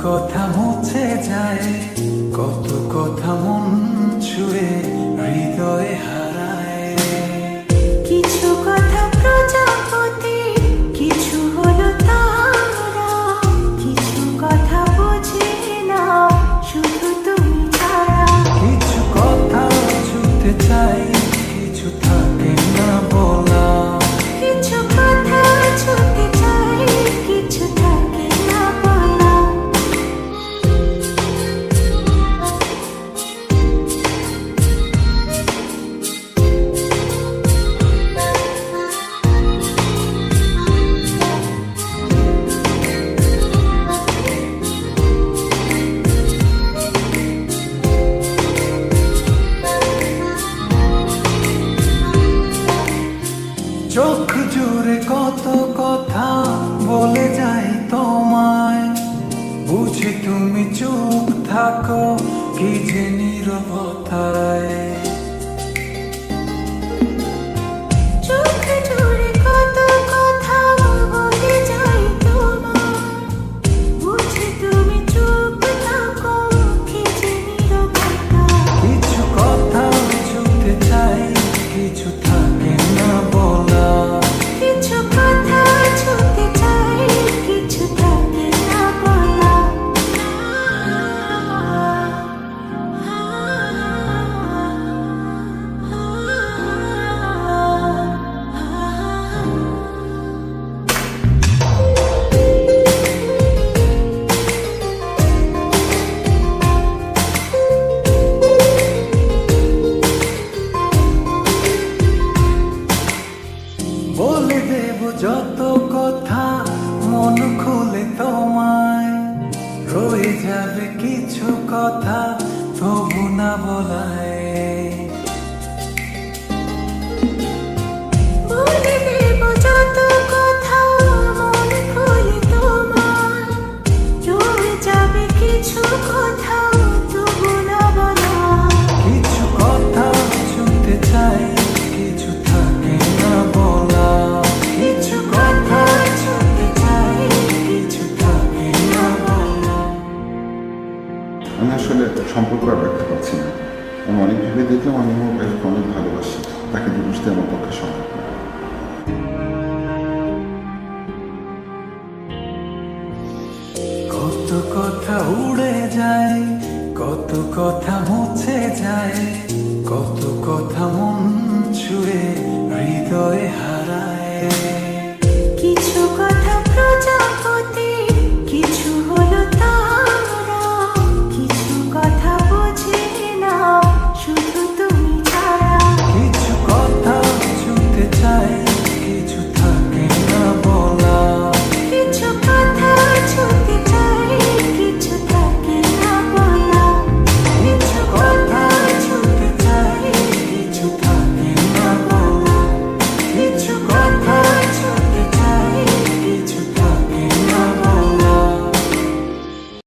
কথা মুছে যায়, কত কথা মন ছুঁয়ে হৃদয়ে হারায়। কিছু কথা প্রজাপতি, কিছু হলো তারা, কিছু কথা বুঝি না শুধু তুমি ছাড়া। কিছু কথা ছুঁতে চাই, কিছু থাকে না বলা। কিছু কথা ছুঁতে চাই, কিছু থাকে না বলা। চোখ জুড়ে কত কথা বলে যাই তোমায়, বুঝি তুমি চুপ থাকো কি যে নীরবতায়। চোখ জুড়ে কত কথা বলে যাই তোমায়, বুঝি তুমি চুপ থাকো কি যে নীরবতা। কিছু কথা ছুঁতে চাই, কিছু থাকে না বলা। কিছু কথা ছুঁতে চাই, কিছু থাকে না বলা। বলে দেব যত কথা মন খুলে তোমায়, রয়ে যাবে কিছু কথা তবু না বলায়। বলে দেব যত কথা মন খুলে তোমায়, রয়ে যাবে কিছু কথা তবু না বলা। কিছু কথা শুনতে চাই, কিছু থাকে না বলা। কিছু কথা ছুঁতে চাই, কিছু থাকে না বলা। আমি আসলে সম্পর্ক আর রাখতে পারছি না। আমি অনেক ভেবে দেখলাম আমি আমার ভাইকে অনেক ভালোবাসি, তাকে বুঝতে আমার পক্ষে সম্ভব না। কত কথা উড়ে যায়, কত কথা মুছে যায়, কত কথা মন ছুঁয়ে হৃদয়ে হারায়।